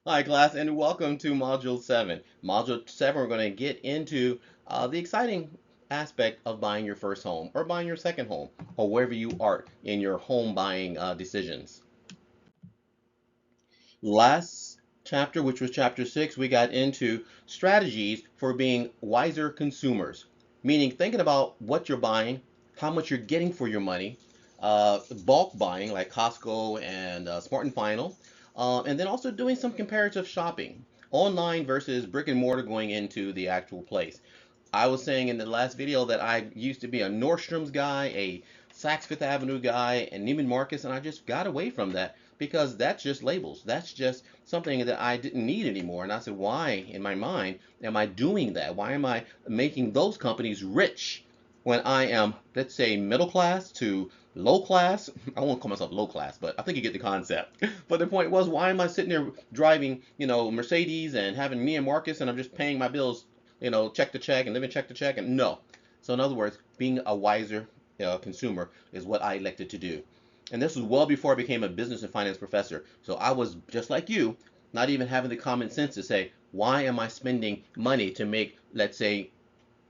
Hi, class, and welcome to Module 7. Module 7, we're going to get into the exciting aspect of buying your first home or buying your second home or wherever you are in your home buying decisions. Last chapter, which was chapter 6, we got into strategies for being wiser consumers, meaning thinking about what you're buying, how much you're getting for your money, bulk buying like Costco and Smart and Final, and then also doing some comparative shopping, online versus brick and mortar going into the actual place. I was saying in the last video that I used to be a Nordstrom's guy, a Saks Fifth Avenue guy, and Neiman Marcus, and I just got away from that because that's just labels. That's just something that I didn't need anymore. And I said, why in my mind am I doing that? Why am I making those companies rich when I am, let's say, middle class to low class? I won't call myself low class, but I think you get the concept. But the point was, why am I sitting there driving, Mercedes and having me and Marcus, and I'm just paying my bills, check to check and living check to check? And no. So in other words, being a wiser consumer is what I elected to do. And this was well before I became a business and finance professor. So I was just like you, not even having the common sense to say, why am I spending money to make, let's say,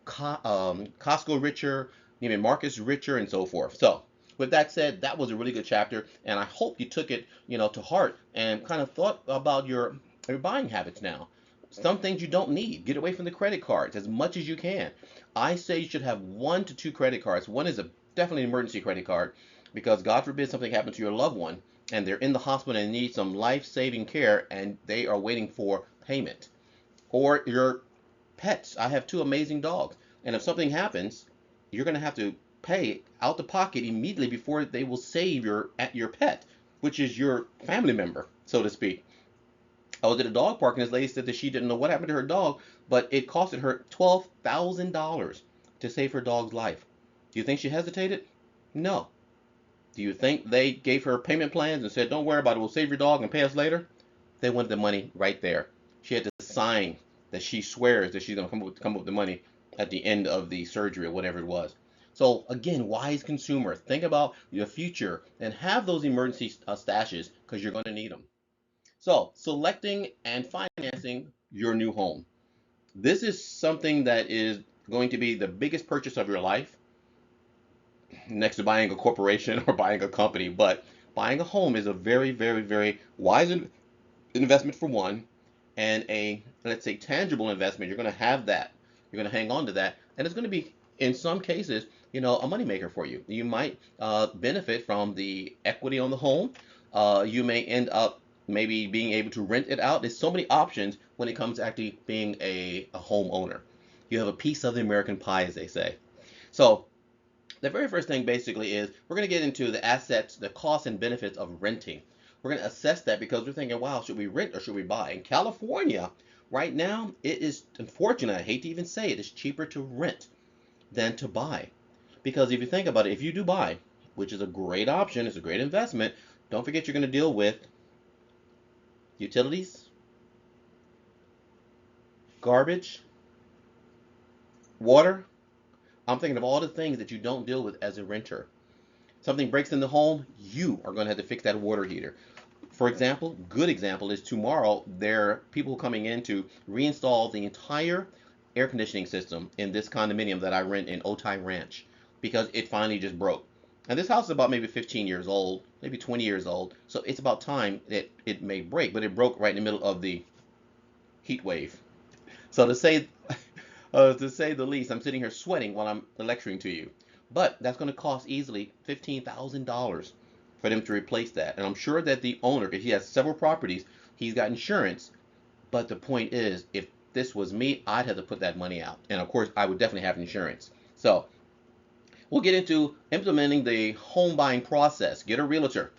Costco richer, Neiman Marcus richer, and so forth. So with that said, that was a really good chapter, and I hope you took it, to heart and kind of thought about your buying habits now. Some things you don't need. Get away from the credit cards as much as you can. I say you should have 1 to 2 credit cards. One is definitely an emergency credit card because God forbid something happens to your loved one and they're in the hospital and need some life-saving care and they are waiting for payment. Or your pets. I have 2 amazing dogs. And if something happens, you're going to have to pay out the pocket immediately before they will save your pet, which is your family member, so to speak. I was at a dog park and this lady said that she didn't know what happened to her dog, but it costed her $12,000 to save her dog's life. Do you think she hesitated? No. Do you think they gave her payment plans and said, "Don't worry about it, we'll save your dog and pay us later"? They wanted the money right there. She had to sign that she swears that she's going to come up with the money at the end of the surgery or whatever it was. So again, wise consumer, think about your future and have those emergency stashes because you're going to need them. So selecting and financing your new home. This is something that is going to be the biggest purchase of your life next to buying a corporation or buying a company. But buying a home is a very, very, very wise investment for one, and a, let's say, tangible investment. You're going to have that. You're going to hang on to that, and it's going to be, in some cases, a moneymaker for you. You might benefit from the equity on the home. You may end up maybe being able to rent it out. There's so many options when it comes to actually being a homeowner. You have a piece of the American pie, as they say. So the very first thing basically is we're going to get into the assets, the costs and benefits of renting. We're going to assess that because we're thinking, wow, should we rent or should we buy? In California, right now, it is unfortunate, I hate to even say it, it's cheaper to rent than to buy. Because if you think about it, if you do buy, which is a great option, it's a great investment, don't forget you're going to deal with utilities, garbage, water. I'm thinking of all the things that you don't deal with as a renter. Something breaks in the home, you are going to have to fix that water heater. For example, good example is tomorrow there are people coming in to reinstall the entire air conditioning system in this condominium that I rent in Otay Ranch because it finally just broke. And this house is about maybe 15 years old, maybe 20 years old, so it's about time that it may break, but it broke right in the middle of the heat wave. So to say the least, I'm sitting here sweating while I'm lecturing to you. But that's going to cost easily $15,000 for them to replace that. And I'm sure that the owner, if he has several properties, he's got insurance. But the point is, if this was me, I'd have to put that money out. And of course, I would definitely have insurance. So we'll get into implementing the home buying process. Get a realtor.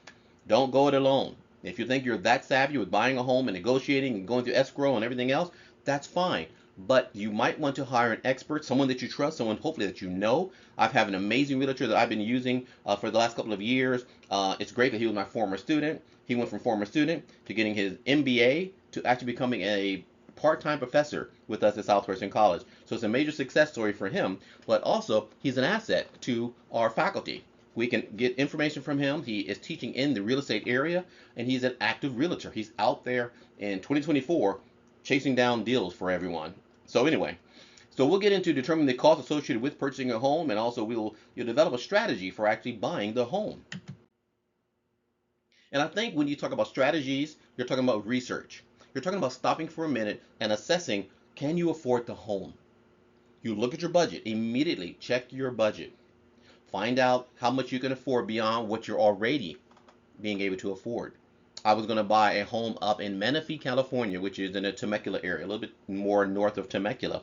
Don't go it alone. If you think you're that savvy with buying a home and negotiating and going through escrow and everything else, that's fine. But you might want to hire an expert, someone that you trust, someone hopefully that you know. I've had an amazing realtor that I've been using for the last couple of years. It's great that he was my former student. He went from former student to getting his MBA to actually becoming a part-time professor with us at Southwestern College. So it's a major success story for him, but also he's an asset to our faculty. We can get information from him. He is teaching in the real estate area, and he's an active realtor. He's out there in 2024 chasing down deals for everyone. So anyway, so we'll get into determining the cost associated with purchasing a home, and also you'll develop a strategy for actually buying the home. And I think when you talk about strategies, you're talking about research. You're talking about stopping for a minute and assessing, can you afford the home? You look at your budget, immediately check your budget. Find out how much you can afford beyond what you're already being able to afford. I was going to buy a home up in Menifee, California, which is in the Temecula area, a little bit more north of Temecula.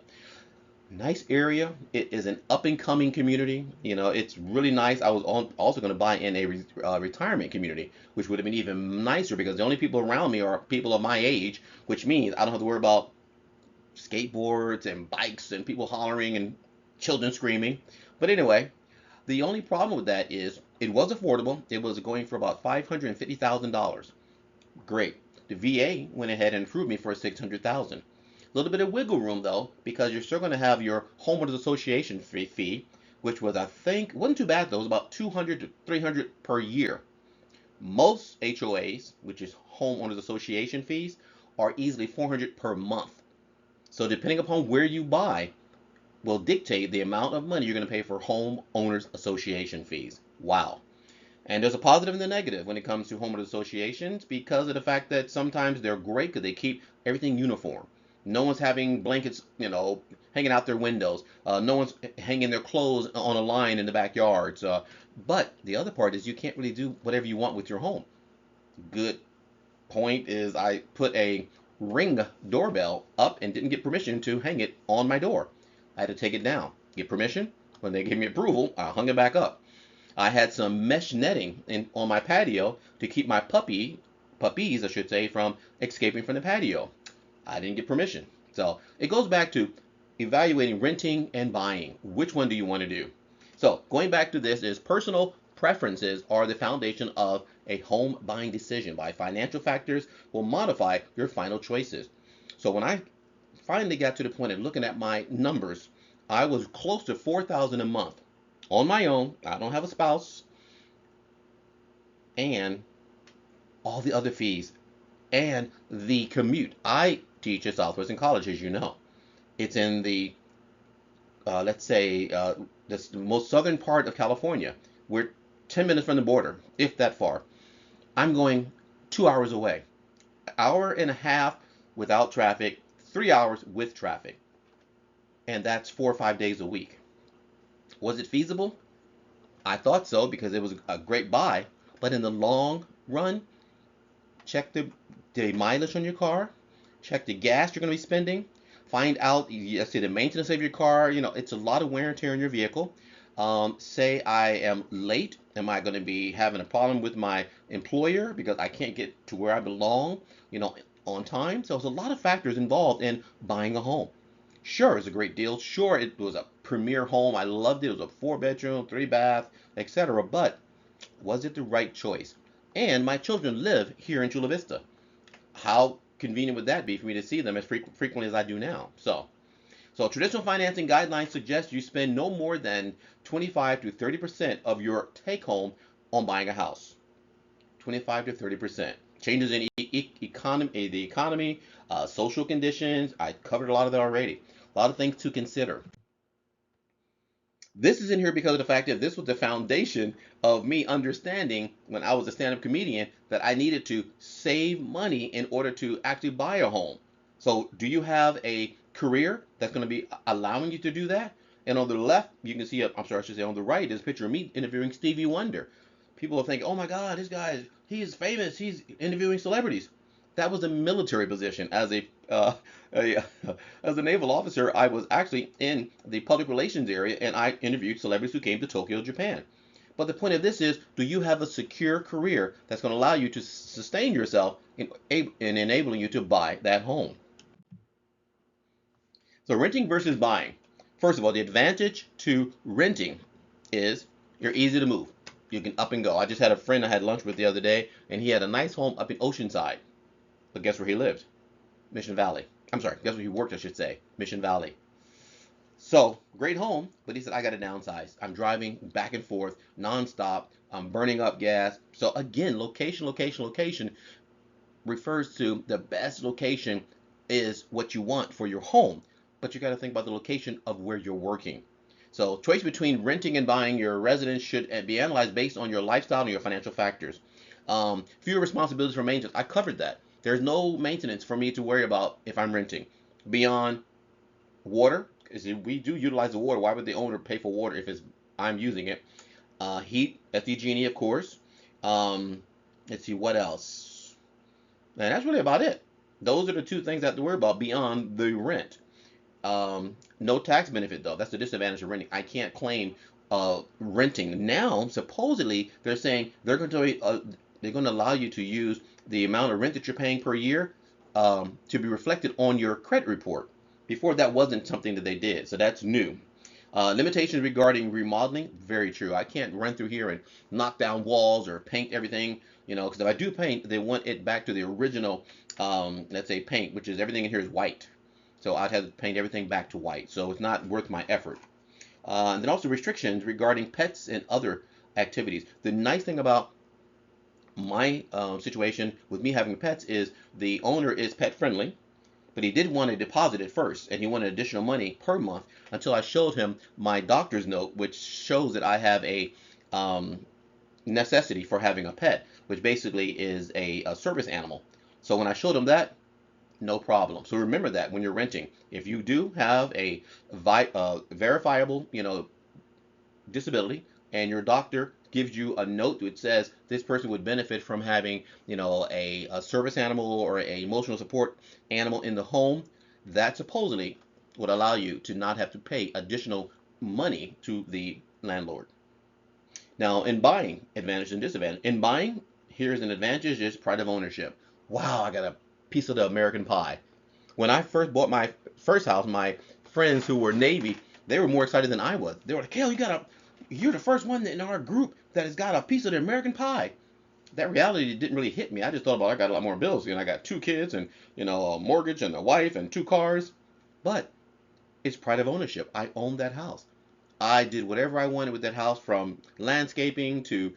Nice area. It is an up and coming community. It's really nice. I was also going to buy in a retirement community, which would have been even nicer because the only people around me are people of my age, which means I don't have to worry about skateboards and bikes and people hollering and children screaming. But anyway, the only problem with that is it was affordable. It was going for about $550,000. Great. The VA went ahead and approved me for $600,000. A little bit of wiggle room though, because you're still going to have your homeowners association fee, which was, I think, wasn't too bad though. It was about $200 to $300 per year. Most HOAs, which is homeowners association fees, are easily $400 per month. So depending upon where you buy, will dictate the amount of money you're going to pay for homeowners association fees. Wow. And there's a positive and a negative when it comes to homeowners associations because of the fact that sometimes they're great because they keep everything uniform. No one's having blankets, hanging out their windows. No one's hanging their clothes on a line in the backyards. But the other part is you can't really do whatever you want with your home. Good point is I put a Ring doorbell up and didn't get permission to hang it on my door. I had to take it down, get permission. When they gave me approval, I hung it back up. I had some mesh netting on my patio to keep my puppies, I should say, from escaping from the patio. I didn't get permission. So it goes back to evaluating renting and buying. Which one do you want to do? So going back to this is personal preferences are the foundation of a home buying decision. By financial factors will modify your final choices. So when I finally got to the point of looking at my numbers, I was close to $4,000 a month on my own. I don't have a spouse, and all the other fees and the commute. I teach at Southwestern College, as you know. It's in the let's say the most southern part of California. We're 10 minutes from the border, if that far. I'm going 2 hours away, an hour and a half without traffic, 3 hours with traffic, and that's 4 or 5 days a week. Was it feasible? I thought so because it was a great buy, but in the long run, check the mileage on your car, check the gas you're going to be spending, find out, let's say, the maintenance of your car. It's a lot of wear and tear on your vehicle. Say I am late. Am I going to be having a problem with my employer because I can't get to where I belong, on time? So there's a lot of factors involved in buying a home. Sure, it's a great deal. Sure, it was a premier home. I loved it. It was a 4-bedroom, 3-bath, etc. But was it the right choice? And my children live here in Chula Vista. How convenient would that be for me to see them as frequently as I do now? So traditional financing guidelines suggest you spend no more than 25 to 30% of your take home on buying a house. 25 to 30%. Changes in the economy, social conditions. I covered a lot of that already. A lot of things to consider. This is in here because of the fact that this was the foundation of me understanding when I was a stand-up comedian that I needed to save money in order to actually buy a home. So do you have a career that's going to be allowing you to do that? And on the left, you can see, I'm sorry, I should say on the right, is a picture of me interviewing Stevie Wonder. People are thinking, oh my God, this guy, he's famous. He's interviewing celebrities. That was a military position. As a naval officer, I was actually in the public relations area, and I interviewed celebrities who came to Tokyo, Japan. But the point of this is, do you have a secure career that's going to allow you to sustain yourself in enabling you to buy that home? So renting versus buying. First of all, the advantage to renting is you're easy to move. You can up and go. I just had a friend I had lunch with the other day, and he had a nice home up in Oceanside. But guess where he lived? Mission Valley. I'm sorry, guess where he worked, I should say. Mission Valley. So great home, but he said, I got to downsize. I'm driving back and forth nonstop. I'm burning up gas. So again, location, location, location refers to the best location is what you want for your home, but you got to think about the location of where you're working. So, choice between renting and buying your residence should be analyzed based on your lifestyle and your financial factors. Fewer responsibilities for maintenance. I covered that. There's no maintenance for me to worry about if I'm renting beyond water, because we do utilize the water. Why would the owner pay for water if it's I'm using it? Heat, FDG&E, of course. Um, let's see what else. And that's really about it. Those are the two things I have to worry about beyond the rent. No tax benefit though. That's the disadvantage of renting. I can't claim renting. Now, supposedly, they're saying they're going to allow you to use the amount of rent that you're paying per year to be reflected on your credit report. Before that wasn't something that they did, so that's new. Limitations regarding remodeling, very true. I can't run through here and knock down walls or paint everything, because if I do paint, they want it back to the original, let's say paint, which is everything in here is white. So I'd have to paint everything back to white. So it's not worth my effort. And then also restrictions regarding pets and other activities. The nice thing about my situation with me having pets is the owner is pet friendly, but he did want to deposit it first, and he wanted additional money per month until I showed him my doctor's note, which shows that I have a necessity for having a pet, which basically is a service animal. So when I showed him that, no problem. So remember that when you're renting, if you do have a verifiable, disability, and your doctor gives you a note that says this person would benefit from having, a service animal or a emotional support animal in the home, that supposedly would allow you to not have to pay additional money to the landlord. Now, in buying, advantage and disadvantage. In buying, here's an advantage: is pride of ownership. Wow, I got a piece of the American pie. When I first bought my first house, my friends who were Navy, they were more excited than I was. They were like, "Hell, you're the first one in our group that has got a piece of the American pie." That reality didn't really hit me. I just thought about I got a lot more bills. I got two kids and a mortgage and a wife and two cars. But it's pride of ownership. I own that house. I did whatever I wanted with that house, from landscaping to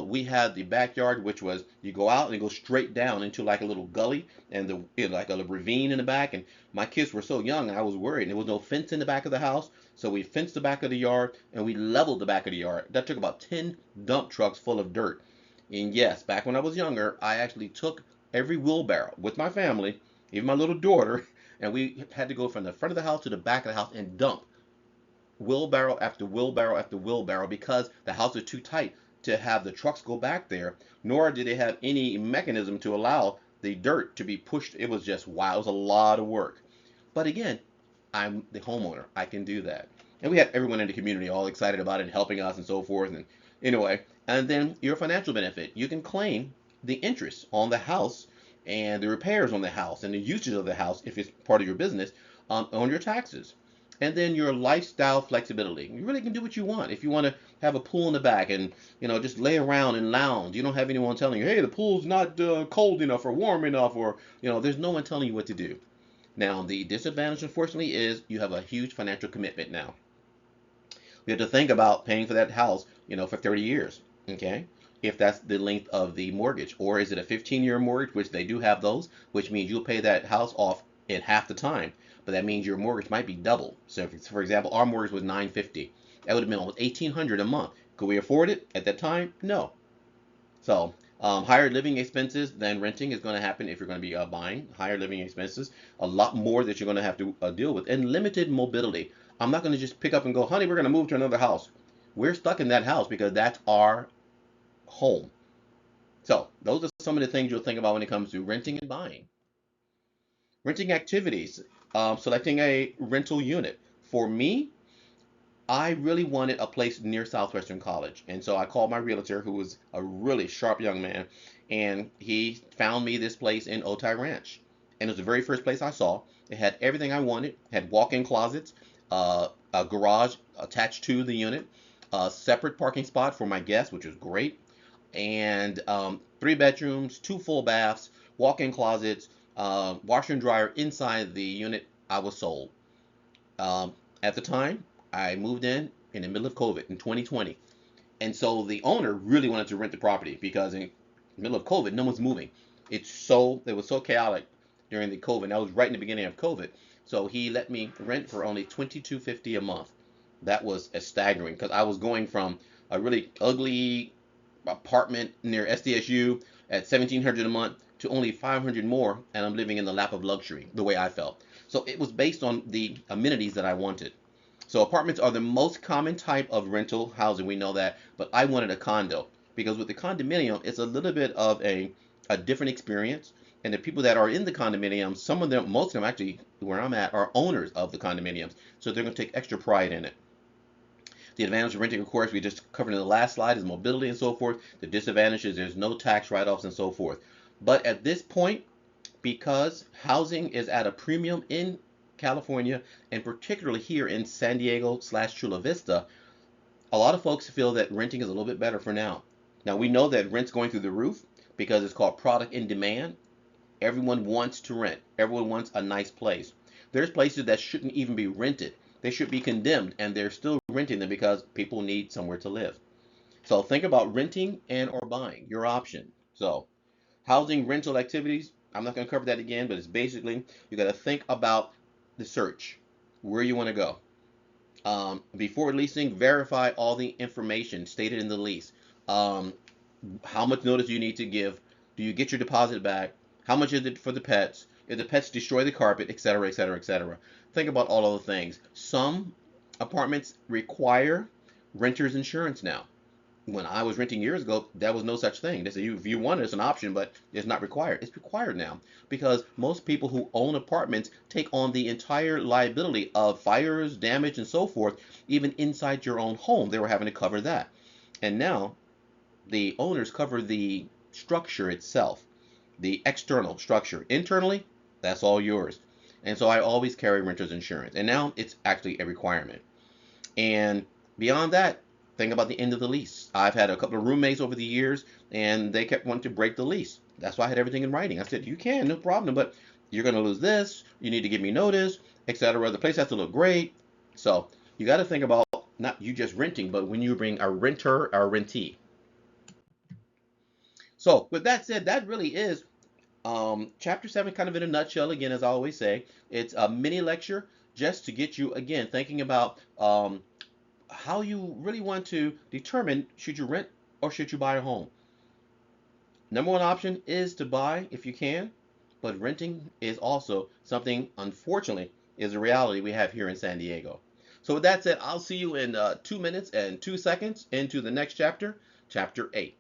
we had the backyard, which was you go out and you go straight down into like a little gully and like a ravine in the back. And my kids were so young, I was worried. There was no fence in the back of the house, so we fenced the back of the yard and we leveled the back of the yard. That took about 10 dump trucks full of dirt. And yes, back when I was younger, I actually took every wheelbarrow with my family, even my little daughter, and we had to go from the front of the house to the back of the house and dump wheelbarrow after wheelbarrow after wheelbarrow, because the house is too tight to have the trucks go back there, nor did they have any mechanism to allow the dirt to be pushed. It was just wow, it was a lot of work. But again, I'm the homeowner. I can do that. And we had everyone in the community all excited about it and helping us and so forth. And anyway, and then your financial benefit. You can claim the interest on the house and the repairs on the house and the usage of the house if it's part of your business on your taxes. And then your lifestyle flexibility. You really can do what you want. If you want to have a pool in the back and just lay around and lounge, you don't have anyone telling you, hey, the pool's not cold enough or warm enough, or there's no one telling you what to do. Now, the disadvantage, unfortunately, is you have a huge financial commitment now. You have to think about paying for that house, for 30 years, okay? If that's the length of the mortgage. Or is it a 15-year mortgage, which they do have those, which means you'll pay that house off in half the time. But that means your mortgage might be double. So, if, for example, our mortgage was 950, that would have been almost 1,800 a month. Could we afford it at that time? No. So, higher living expenses than renting is going to happen if you're going to be buying. Higher living expenses, a lot more that you're going to have to deal with, and limited mobility. I'm not going to just pick up and go, honey, we're going to move to another house. We're stuck in that house because that's our home. So, those are some of the things you'll think about when it comes to renting and buying. Renting activities, selecting a rental unit. For me, I really wanted a place near Southwestern College. And so I called my realtor, who was a really sharp young man, and he found me this place in Otay Ranch. And it was the very first place I saw. It had everything I wanted. It had walk-in closets, a garage attached to the unit, a separate parking spot for my guests, which was great, and three bedrooms, two full baths, walk-in closets, washer and dryer inside the unit. I was sold. At the time, I moved in the middle of COVID in 2020. And so the owner really wanted to rent the property because in the middle of COVID, no one's moving. It was so chaotic during the COVID. That was right in the beginning of COVID. So he let me rent for only $22.50 a month. That was a staggering because I was going from a really ugly apartment near SDSU at 1,700 a month to only 500 more, and I'm living in the lap of luxury, the way I felt. So it was based on the amenities that I wanted. So apartments are the most common type of rental housing. We know that, but I wanted a condo because with the condominium, it's a little bit of a different experience. And the people that are in the condominium, some of them, most of them actually, where I'm at, are owners of the condominiums. So they're going to take extra pride in it. The advantage of renting, of course, we just covered in the last slide, is mobility and so forth. The disadvantage is there's no tax write-offs and so forth. But at this point, because housing is at a premium in California and particularly here in San Diego slash Chula Vista, a lot of folks feel that renting is a little bit better for now. Now we know that rent's going through the roof because it's called product in demand. Everyone wants to rent. Everyone wants a nice place. There's places that shouldn't even be rented. They should be condemned, and they're still renting them because people need somewhere to live. So think about renting and or buying, your option. So housing rental activities, I'm not going to cover that again, but it's basically you got to think about the search, where you want to go. Before leasing, verify all the information stated in the lease. Um, how much notice do you need to give? Do you get your deposit back? How much is it for the pets? If the pets destroy the carpet, etc., etc., etc. Think about all of the things. Some apartments require renter's insurance now. When I was renting years ago, there was no such thing. They said if you want it, it's an option, but it's not required. It's required now because most people who own apartments take on the entire liability of fires, damage, and so forth, even inside your own home. They were having to cover that. And now the owners cover the structure itself, the external structure. Internally, that's all yours. And so I always carry renter's insurance. And now it's actually a requirement. And beyond that, think about the end of the lease. I've had a couple of roommates over the years, and they kept wanting to break the lease. That's why I had everything in writing. I said, you can, no problem, but you're going to lose this. You need to give me notice, etc. The place has to look great. So you got to think about not you just renting, but when you bring a renter or a rentee. So with that said, that really is chapter 7 kind of in a nutshell. Again, as I always say, it's a mini lecture just to get you, again, thinking about how you really want to determine should you rent or should you buy a home. Number one option is to buy if you can, but renting is also something, unfortunately, is a reality we have here in San Diego. So with that said, I'll see you in 2 minutes and 2 seconds into the next chapter, chapter 8.